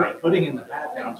putting in the pat down.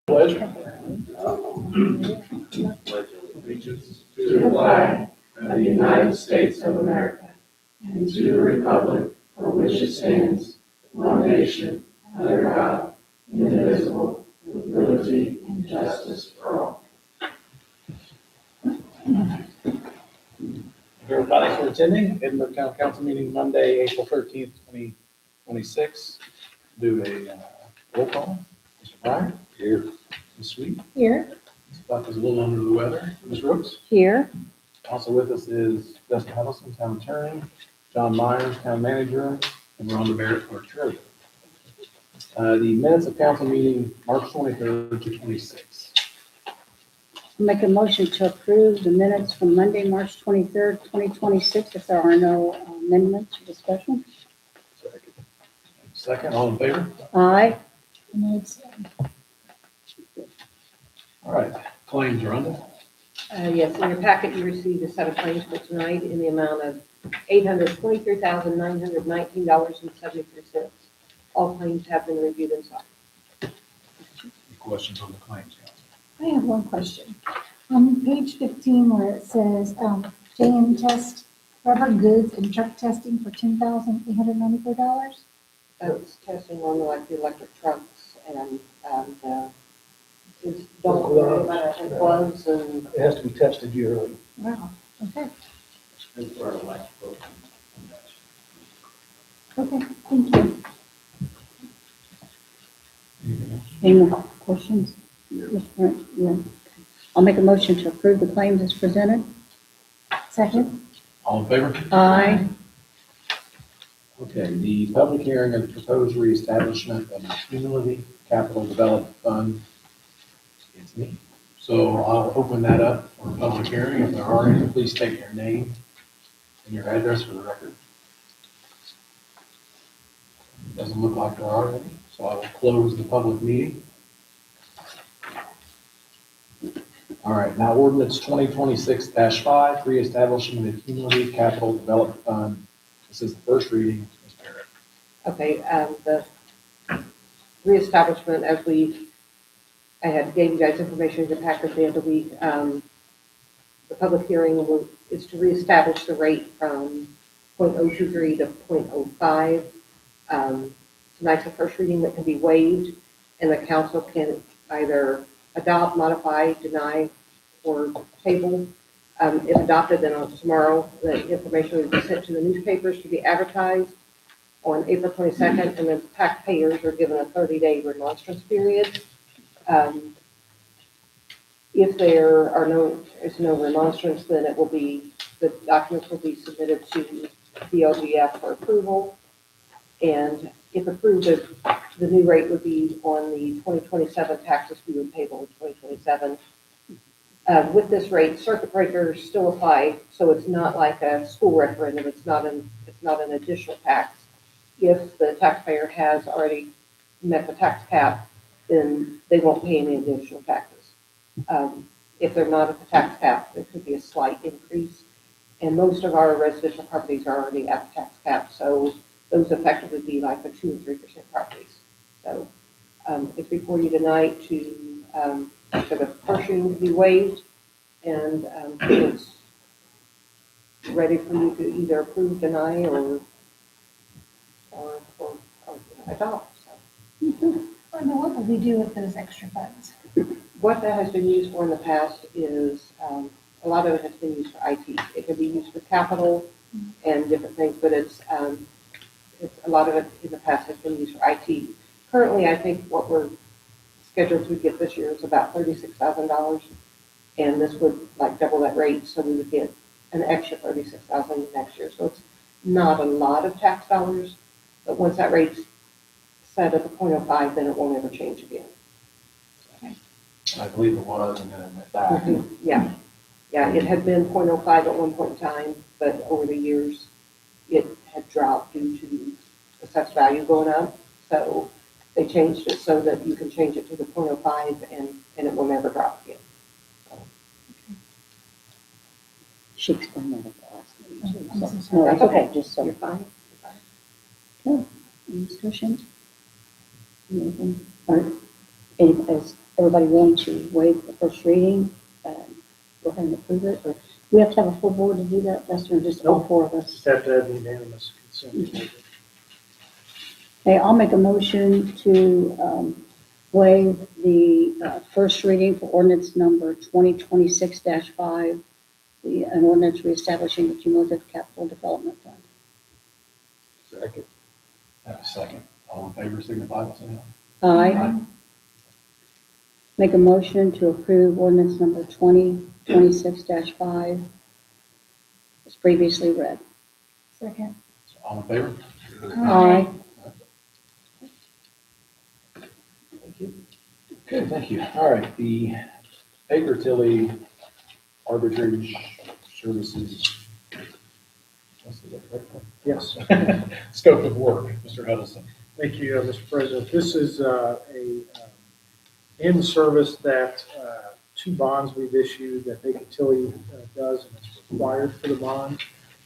Pledge. Allegiance to the flag of the United States of America and to the republic for which it stands, one nation, under God, indivisible, with liberty and justice for all. Everybody for attending Edinburgh County Council meeting Monday, April 13th, 2026. Do a roll call. Mr. Bryant? Here. Ms. Sweet? Here. Ms. Buck is a little under the weather. Ms. Brooks? Here. Also with us is Dustin Huddleston, Town Attorney, John Myers, Town Manager, and Rhonda Barrett, Clerk Treasurer. The minutes of council meeting, March 23rd to 26th. Make a motion to approve the minutes from Monday, March 23rd, 2026, if there are no amendments or discussion. Second, all in favor? Aye. All right, claims, Rhonda. Yes, in your packet, you received a set of claims for tonight in the amount of $823,919.73. All claims have been reviewed and signed. Any questions on the claims, council? I have one question. On page 15 where it says, JM Test rubber goods and truck testing for $10,894. It's testing on like the electric trucks and gloves and It has to be tested yearly. Wow, okay. Okay, thank you. Any more questions? Mr. Brent? Yeah. I'll make a motion to approve the claims as presented. Second? All in favor? Aye. Okay, the public hearing of the proposed reestablishment of the Cumulative Capital Development Fund. It's me. So I'll open that up for a public hearing. If there are any, please state your name and your address for the record. Doesn't look like there are any, so I will close the public meeting. All right, now ordinance 2026-5, reestablishing the Cumulative Capital Development Fund. This is the first reading. Ms. Barrett. okay, the reestablishment I had gave you guys information in the packet the other week. The public hearing is to reestablish the rate from .023 to .05. Tonight's the first reading that can be waived, and the council can either adopt, modify, deny, or table. If adopted, then on tomorrow, the information will be sent to the newspapers to be advertised on April 22nd, and the taxpayers are given a 30-day remonstrance period. If there is no remonstrance, then the documents will be submitted to DLGF for approval. And if approved, the new rate would be on the 2027 taxes we would pay in 2027. With this rate, circuit breakers still apply, so it's not like a school referendum. It's not an additional tax. If the taxpayer has already met the tax cap, then they won't pay any additional taxes. If they're not at the tax cap, there could be a slight increase. And most of our residential properties are already at the tax cap, so those effectively be like the 2 and 3% properties. So it's before you tonight for the first reading to be waived, and it's ready for you to either approve, deny, or adopt. So. I know, what will we do with those extra funds? What that has been used for in the past is, a lot of it has been used for IT. It can be used for capital and different things, but a lot of it in the past has been used for IT. Currently, I think what we're scheduled to get this year is about $36,000, and this would like double that rate, so we would get an extra $36,000 next year. So it's not a lot of tax dollars, but once that rate's set at the .05, then it won't ever change again. I believe it was, and then it went back. Yeah, it had been .05 at one point in time, but over the years, it had dropped due to the assessed value going up. So they changed it so that you can change it to the .05 and it will never drop again. She explained that at the last meeting, too. I'm so So, no, sorry. it's okay, just so. You're fine. Okay. Any discussions? Anything? All right. Is everybody willing to waive the first reading? Go ahead and approve it, or do we have to have a full board to do that, Lester, or just all four of us? Just have to have unanimous consent. Okay, I'll make a motion to waive the first reading for ordinance number 2026-5, an ordinance reestablishing the cumulative capital development fund. Second. Have a second. All in favor, signify by saying Aye. Make a motion to approve ordinance number 2026-5 as previously read. Second. aye. All in favor? Aye. Thank you. Okay, thank you. All right, the Baker Tilly Arbitrage Services. Yes. Scope of work, Mr. Huddleston. Thank you, Mr. President. This is in service that two bonds we've issued that Baker Tilly does, and it's required for the bond.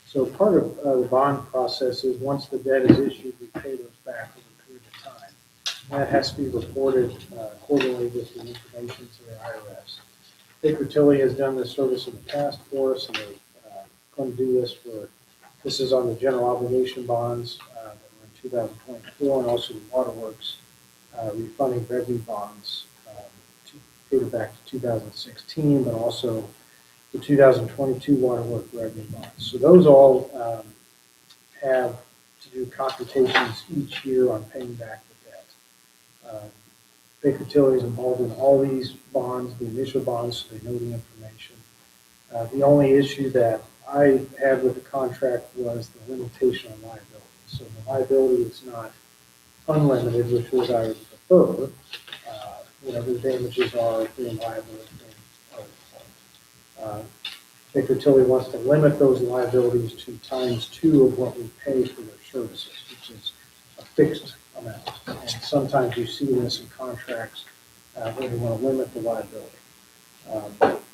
So part of the bond process is once the debt is issued, we pay those back over a period of time. And that has to be reported quarterly with the information to the IRS. Baker Tilly has done this service in the past for us, and they're going to do this this is on the general obligation bonds that were in 2024, and also the waterworks refunding revenue bonds dated back to 2016, but also the 2022 waterwork revenue bonds. So those all have to do computations each year on paying back the debt. Baker Tilly is involved in all these bonds, the initial bonds, so they know the information. The only issue that I had with the contract was the limitation on liability. So the liability is not unlimited, which was I would prefer. Whatever the damages are, being liable. Baker Tilly wants to limit those liabilities to ×2 of what we pay for their services, which is a fixed amount. And sometimes you see this in contracts where they want to limit the liability.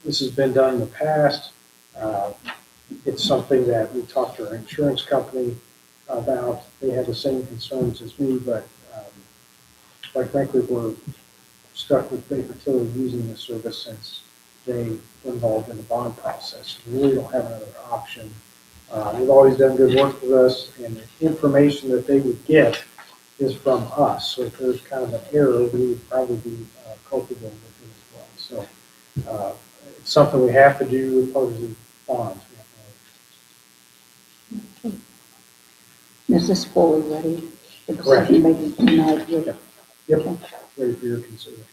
This has been done in the past. It's something that we talked to our insurance company about. They had the same concerns as me, but quite frankly, we're stuck with Baker Tilly using this service since they were involved in the bond process. We really don't have another option They've always done good work with us, and the information that they would get is from us. So if there's kind of an error, we would probably be culpable with it as well. So it's something we have to do as part of the bonds. Is this fully ready? for Correct. decision making tonight? Yep, ready for your consideration.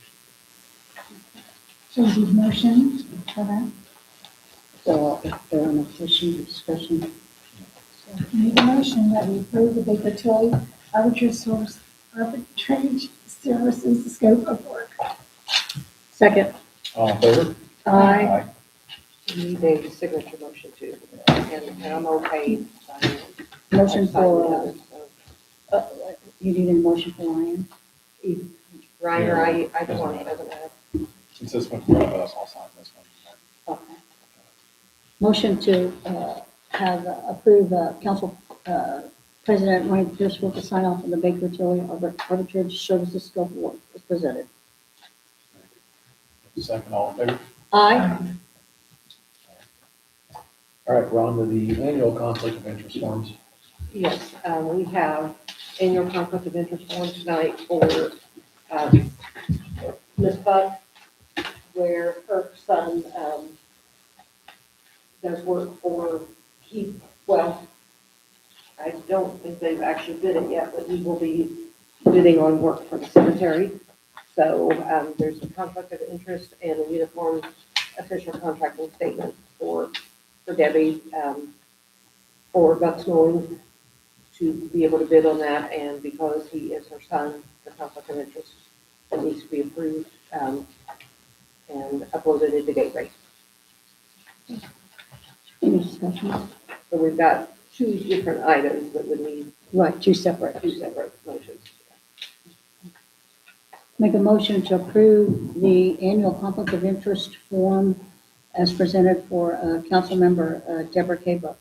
So the motion for that, So if there are no questions, discussion, make a motion that we approve the Baker Tilly arbitrage services scope of work. second. All in favor? Aye. You need a signature motion too, and I'm okay signing it. Motion I've signed the for, others, so. you need a motion for Ryan? Ryan, or I don't want it, doesn't matter. Since this went from us, I'll sign this one. Okay. Motion to approve Council President Ryan Pierceville to sign off on the Baker Tilly arbitrage services scope of work as presented. Second, all in favor? Aye. All right, we're on to the annual conflict of interest forms. Yes, we have annual conflict of interest form tonight for Ms. Buck, where her son does work for, I don't think they've actually bid it yet, but he will be bidding on work for the cemetery. So there's a conflict of interest and a uniform official contracting statement for Debbie for Buck's Mowing to be able to bid on that, and because he is her son, the conflict of interest that needs to be approved and uploaded into Gateway. Any discussion? So we've got two different items that would need Right, two separate. two separate motions. Make a motion to approve the annual conflict of interest form as presented for Council Member Deborah K. Buck.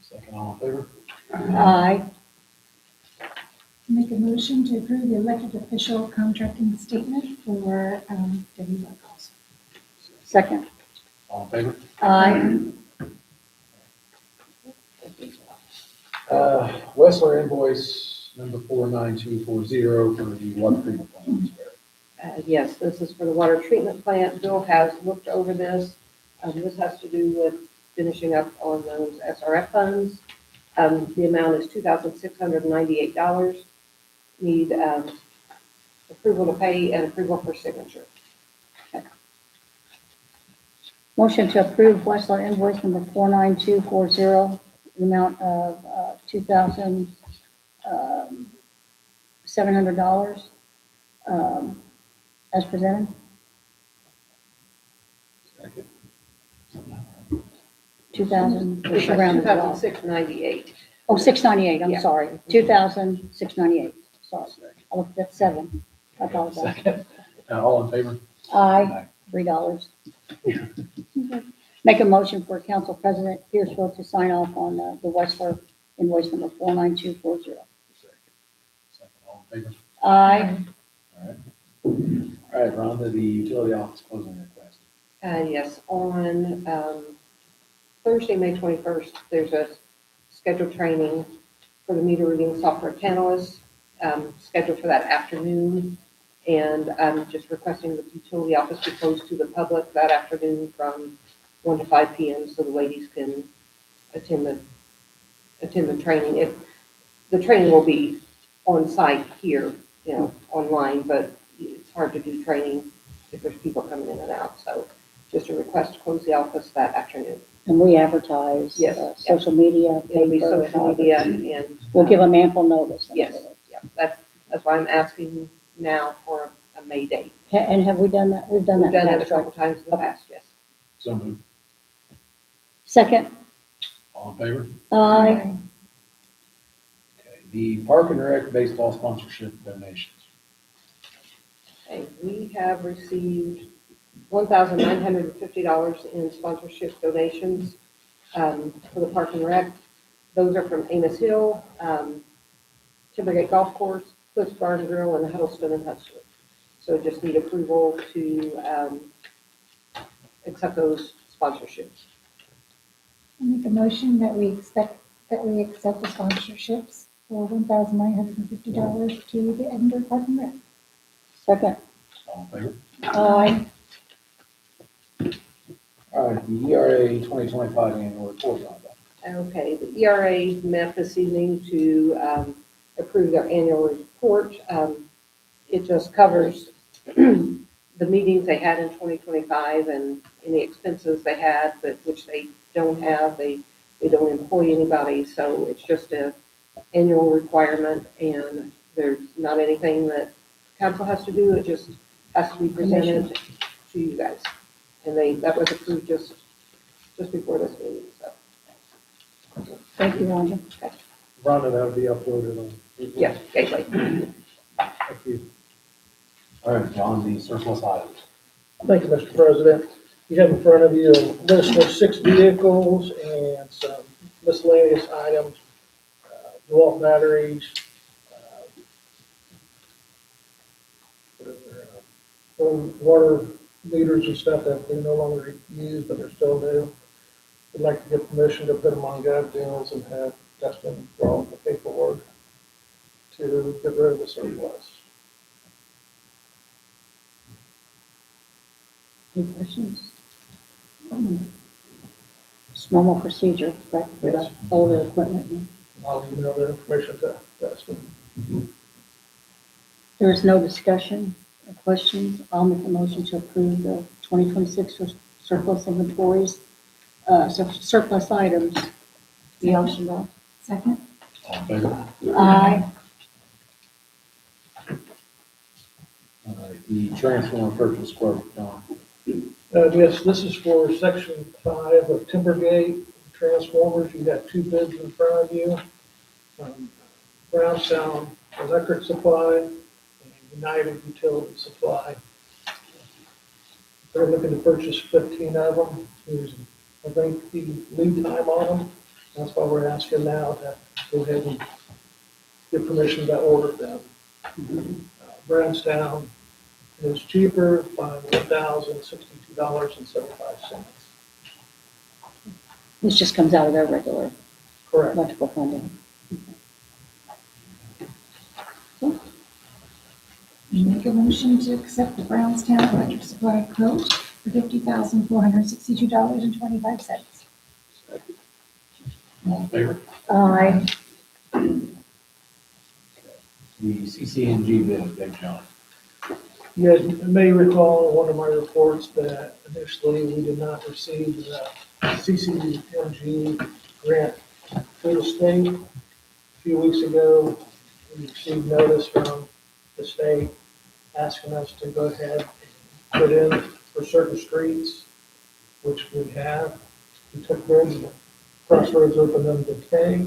Second, all in favor? Aye. Make a motion to approve the elected official contracting statement for Debbie Buck also. Second. All in favor? Aye. Westler invoice number 49240 for the water treatment plant. Yes, this is for the water treatment plant. Bill has looked over this. This has to do with finishing up on those SRF funds. The amount is $2,698. Need approval to pay and approval for signature. Motion to approve Westlaw invoice number 49240, the amount of $2,700 as presented. Second. 2,000, It's rounded off. $2,698. Oh, 698, I'm Yeah. sorry. 2,698, sorry. I looked at 7. I apologize. Second. All in favor? Aye, $3. Make a motion for Council President Pierceville to sign off on the Westler invoice number 49240. Second, all in favor? Aye. All right. All right, we're on to the utility office closing request. Yes, on Thursday, May 21st, there's a scheduled training for the meter reading software panelists, scheduled for that afternoon. And I'm just requesting that the utility office be closed to the public that afternoon from 1 to 5 p.m. so the ladies can attend the training. The training will be on site here, online, but it's hard to do training if there's people coming in and out. So just a request to close the office that afternoon. And we advertise Yes. social media, It'll be paper. social media and. We'll give them ample notice. Yes, yeah, that's why I'm asking now for a May date. And have we done that? We've done We've that. done that a past, right? couple times in the past, yes. So moved. Second. All in favor? Aye. Okay, the Park and Rec baseball sponsorship donations. Okay, we have received $1,950 in sponsorship donations for the Park and Rec. Those are from Amos Hill, Timbergate Golf Course, Cliffs Bar and Grill, and Huddleston and Hudson. So just need approval to accept those sponsorships. I make a motion that we accept the sponsorships for $1,950 to the Edinburgh Park and Rec. Second. All in favor? Aye. All right, the ERA 2025 annual report, Rhonda. Okay, the ERA met this evening to approve their annual report. It just covers the meetings they had in 2025 and any expenses they had, but which they don't have. They don't employ anybody, so it's just a annual requirement, and there's not anything that council has to do. It just has to be presented to you guys. And that was approved just before this meeting, so. Thank you, Rhonda. Rhonda, that would be uploaded on. Yeah, Gateway. Thank you. All right, John, the surplus items. Thank you, Mr. President. You have in front of you a list of 6 vehicles and some miscellaneous items, DeWalt batteries, old water meters and stuff that they no longer use, but they're still new. We'd like to get permission to put them on gov deals and have Dustin draw up the paperwork to get rid of the surplus. Any questions? It's normal procedure, correct? For the Yes. older equipment. I'll email the information to Dustin. There is no discussion or questions. I'll make a motion to approve the 2026 surplus inventories, surplus items. The option law. Second? All in favor? Aye. All right, the transformer purchase quote, John. Yes, this is for section 5 of Timbergate transformers. You got 2 bids in front of you. Brownstown Electric Supply and United Utility Supply. They're looking to purchase 15 of them. There's a lengthy lead time on them. That's why we're asking now to go ahead and get permission to order them. Brownstown is cheaper by $1,062.75. This just comes out of their regular Correct. electrical funding. Make a motion to accept the Brownstown Electric Supply quote for $50,462.25. All in favor? Aye. The CCNG bid, Big John. You guys may recall in one of my reports that initially we did not receive the CCMG grant through the state. A few weeks ago, we received notice from the state asking us to go ahead and put in for certain streets, which we have. We took bids, Crossroads opened them to K.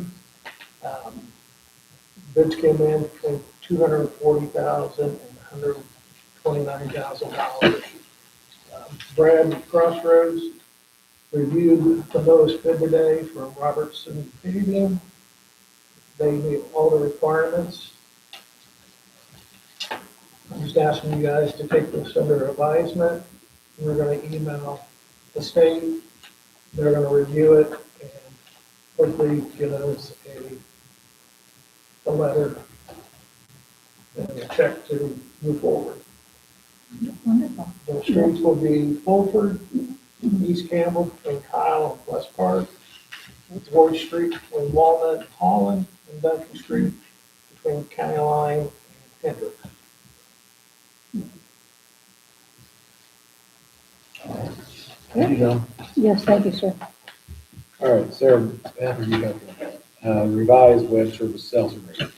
Bids came in between $240,000 and $129,000. Brad Crossroads reviewed the lowest bid today from Robertson Paving. They meet all the requirements. I'm just asking you guys to take this under advisement. We're going to email the state. They're going to review it and hopefully give us a letter and a check to move forward. Wonderful. The streets will be Fulford, East Campbell between Kyle and West Park, Ward Street between Walnut and Holland, and Duncan Street between County Line and Hendrick. Thank you, John. Yes, thank you, sir. All right, Sarah, after you got the revised web service sales agreement.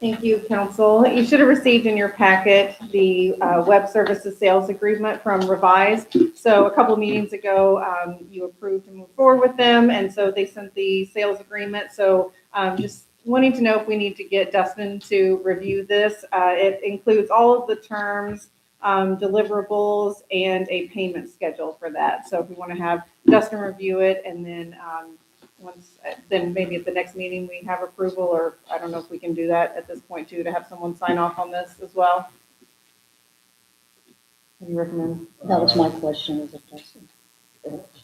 Thank you, council. You should have received in your packet the web services sales agreement from Revised. So a couple meetings ago, you approved to move forward with them, and so they sent the sales agreement. So just wanting to know if we need to get Dustin to review this. It includes all of the terms, deliverables, and a payment schedule for that. So if we want to have Dustin review it, and then then maybe at the next meeting we have approval, or I don't know if we can do that at this point too, to have someone sign off on this as well. What do you recommend? That was my question, is if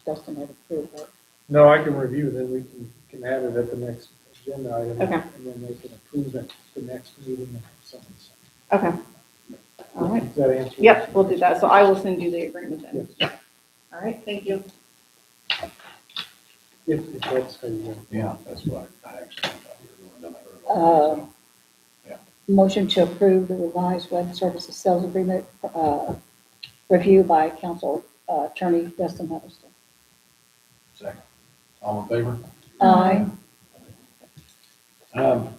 Dustin had approved it. No, I can review, then we can add it at the next agenda item. Okay. And then they can approve it the next meeting and have something signed. Okay. All right. Does that answer? Yep, we'll do that. So I will send you the agreement then. All right, thank you. If that's how you want. Yeah, that's what I actually thought we were doing. Motion to approve the revised web services sales agreement, review by council attorney Dustin Huddleston. Second. All in favor? Aye.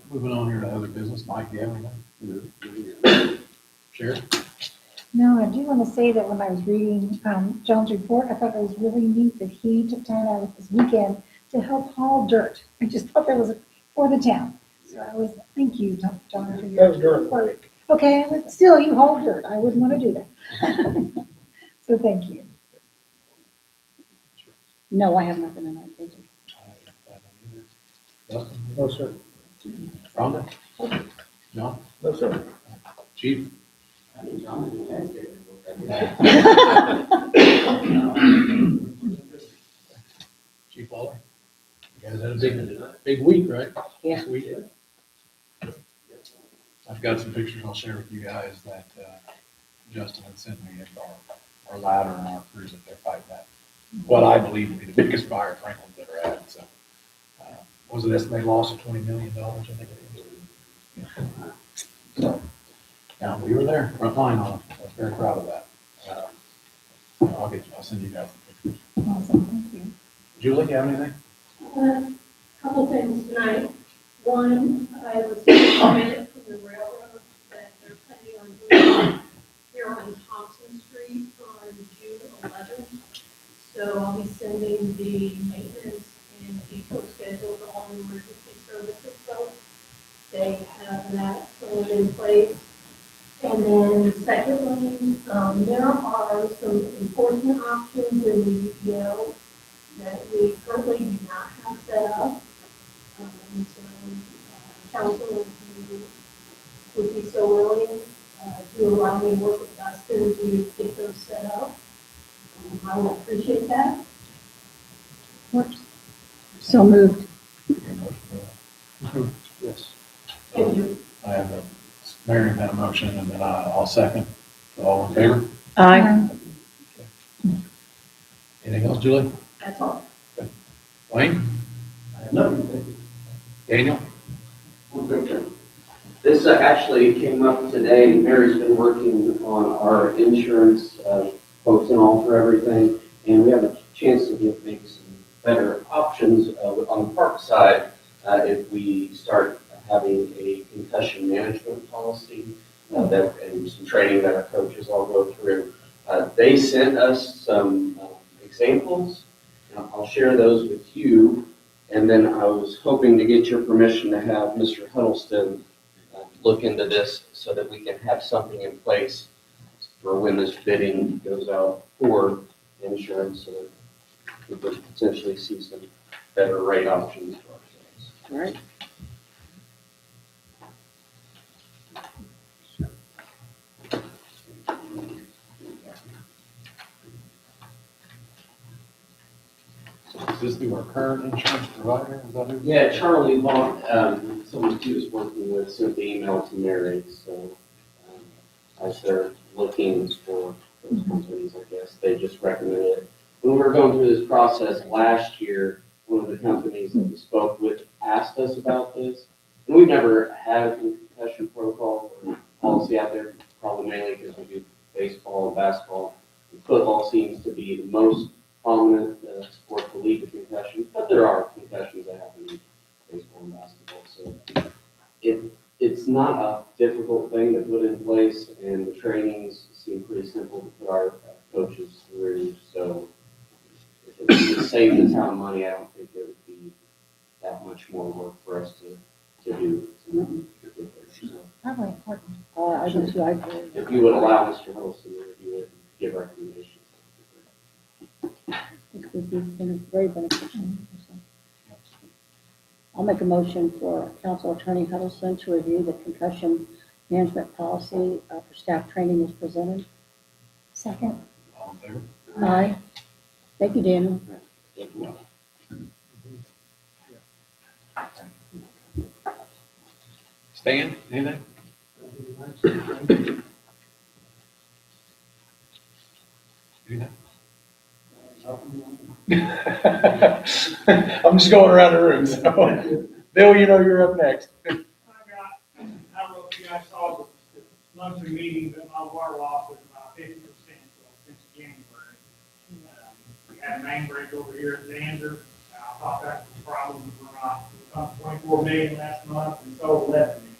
Moving on here to other business. Mike, do you have anything? Sheriff? No, I do want to say that when I was reading John's report, I thought it was really neat that he took time out of his weekend to help haul dirt. I just thought that was for the town. So I was, thank you, John, for your That was during the work. Okay, but still, you haul dirt. I wouldn't want to do that. So thank you. No, I have nothing in that page. Dustin? No, sir. Rhonda? John? No, sir. Chief? Chief Waller? You guys had a big week, right? Yeah. This week. I've got some pictures I'll share with you guys that Justin had sent me of our ladder and our crews that they're fighting at. What I believe to be the biggest fire Franklin's ever had, so. Was it estimated loss of $20 million, I think it is. So, yeah, we were there, front line on it. I was very proud of that. I'll send you guys the pictures. Awesome, thank you. Julie, you have anything? Couple things tonight. One, I was commented from the railroad that they're planning on doing here on Thompson Street on June 11th. So I'll be sending the maintenance and depot schedule to all emergency services folks. They have that plan in place. And then secondly, there are some enforcement options in the UDO that we currently do not have set up. So, council, if you would be so willing to allow me to work with Dustin to get those set up, I would appreciate that. So moved. Yes. Thank you. I have Mary had a motion, and then I'll second. All in favor? Aye. Anything else, Julie? That's all. Wayne? Daniel? This actually came up today. Mary's been working on our insurance, quotes and all for everything, and we have a chance to make some better options on the park side if we start having a concussion management policy and some training that our coaches all go through. They sent us some examples. I'll share those with you. And then I was hoping to get your permission to have Mr. Huddleston look into this so that we can have something in place for when this bidding goes out for insurance, so that we could potentially see some better rate options for ourselves. All right. Is this through our current insurance provider? Is that who? Yeah, Charlie Vaughn, someone she was working with, sent the email to Mary, so as they're looking for those companies, I guess, they just recommended it. When we were going through this process last year, one of the companies that we spoke with asked us about this, and we've never had a concussion protocol or policy out there, probably mainly because we do baseball and basketball. Football seems to be the most prominent sport to lead to concussions, but there are concussions that happen in baseball and basketball. So it's not a difficult thing to put in place, and the trainings seem pretty simple to put our coaches through. So if it would save the town money, I don't think it would be that much more work for us to do. So Probably important. I do too, I agree. if you would allow Mr. Holston to review it and give recommendations. It would be very beneficial. I'll make a motion for Council Attorney Huddleston to review the concussion management policy for staff training as presented. Second. All in favor? Aye. Thank you, Daniel. Thank you. Stan, anything? Anything? I'm just going around the room, so. Bill, you know you're up next. I don't know if you guys saw the monthly meeting, but my water loss was about 50% since January. We had a main break over here at Zander. I thought that was a problem. We're not, we pumped 24 million last month and sold 11 million.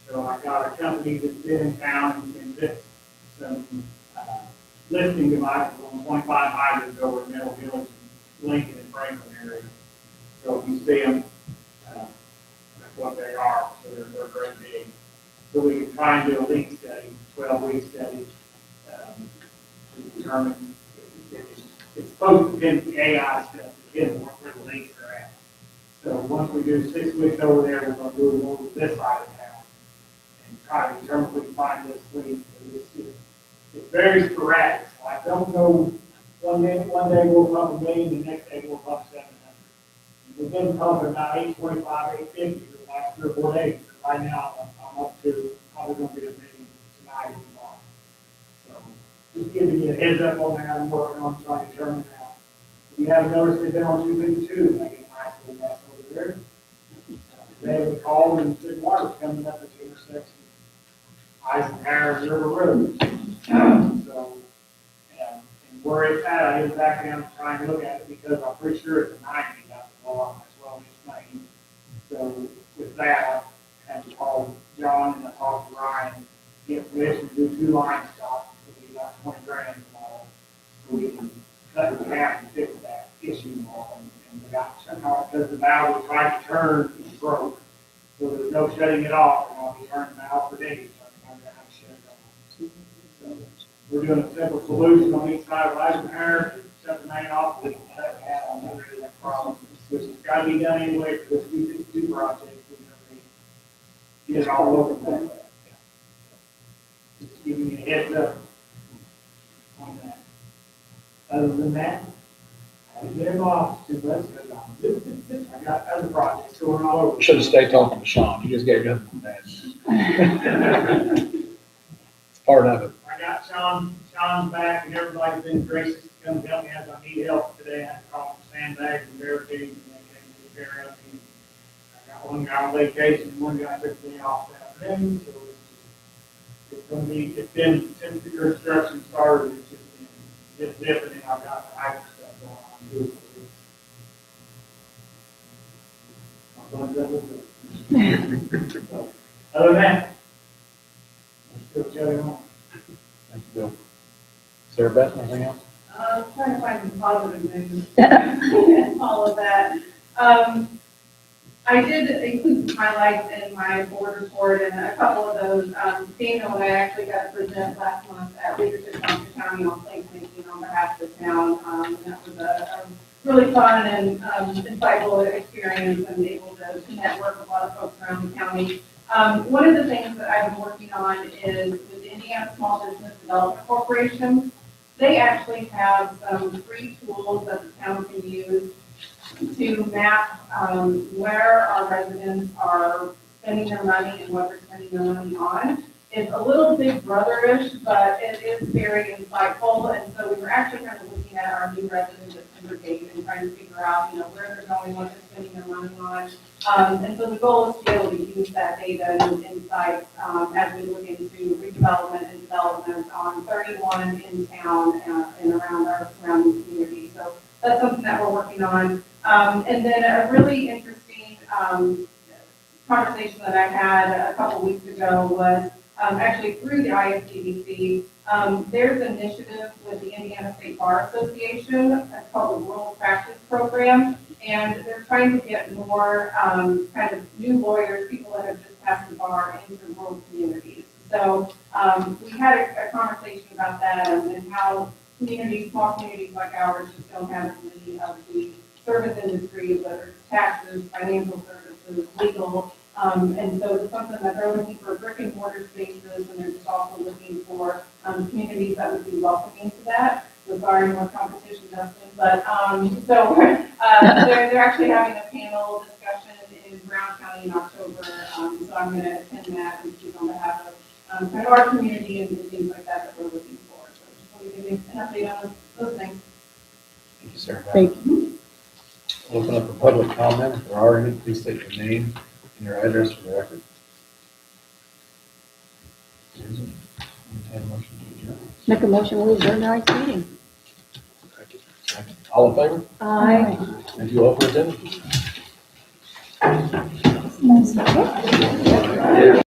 So I got a company that's been in town and can fix some lifting devices on 25 hydrants over in Middle Village, Lincoln and Franklin area. So if you see them, that's what they are, so they're great big. So we can try and do a leak study, 12-week study, to determine if it's supposed to be the AI stuff, to get where the leaks are at. So once we do 6 weeks over there, we're gonna do it over this side of town and try to determine if we can find this leak. It's very sporadic, so I don't know, one day we'll pump 1 million, the next day we'll pump 700. We've been pumping about 825, 850 for the last 3 or 4 days. Right now, I'm up to probably going to get a million tonight and tomorrow. So just giving you a heads up on that. I'm working on trying to determine that. If you haven't noticed, they've been on 252, making a nice little mess over there. Today we called and said water's coming up at the intersection, Eisenhower and River Road. So, and where it's at, I didn't back down to try and look at it because I'm pretty sure it's a 90. On as well as main. So with that, I had to call John and I talked to Ryan, get permission to do 2 line stops, so we got 20 grand tomorrow. So we can cut it in half and fix that issue tomorrow. And we got somehow, because the valve we tried to turn, it broke. So there's no shutting it off, and I'll be turning the valve for days, so I'm gonna have to shut it off. So we're doing a simple solution on each side of Eisenhower, shut the main off, we can cut it half on the other end of that problem. Which has got to be done anyway for this two project. We're going to get it all over that. Just giving you a heads up on that. Other than that, I didn't get involved too much because I got other projects going all over. Should have stayed talking to Sean. He just gave you that. It's part of it. I got Sean's back and everybody's been gracious to come help me as I need help today. I had to call for sandbags and barricades and they came to repair everything. I got one guy on vacation and one guy took me off that afternoon, so it's going to be, it's been, since the construction started, it's just been different and I've got the hyper stuff going on too. So, other than that, let's still chatting on. Thank you, Bill. Sarah Beth, anything else? Trying to find some positive news and all of that. I did include some highlights in my board report, and a couple of those, Daniel and I actually got to present last month at Leadership Council County on placemaking on behalf of the town. And that was a really fun and insightful experience and able to network with a lot of folks around the county. One of the things that I've been working on is with the Indiana Small Business Development Corporation. They actually have some free tools that the town can use to map where our residents are spending their money and what they're spending their money on. It's a little big brotherish, but it is very insightful. And so we were actually kind of looking at our new residents at Timbergate and trying to figure out, where they're going, what they're spending their money on. And so the goal is to be able to use that data and insights as we look into redevelopment and development on 31 in town and around our surrounding community. So that's something that we're working on. And then a really interesting conversation that I had a couple weeks ago was actually through the ISDBC. There's an initiative with the Indiana State Bar Association. It's called the World Practice Program. And they're trying to get more kind of new lawyers, people that have just passed the bar into rural communities. So we had a conversation about that and how communities, small communities like ours, just don't have as many of the service industries, whether it's taxes, financial services, legal. And so it's something that they're looking for brick and mortar spaces, and they're just also looking for communities that would be welcoming to that. So sorry, more competition, Justin, but, so, they're actually having a panel discussion in Brown County in October, so I'm gonna attend that and speak on behalf of, kind of our community and things like that we're looking for. So just want to give you an update on those things. Thank you, Sarah. Thank Open up for public comment. If there are any, please state your name and your address for the record. Susan, entertain a motion to adjourn. Make a motion, we adjourn tonight's meeting. Second. All in favor? Aye. Thank you all for attending. Nice.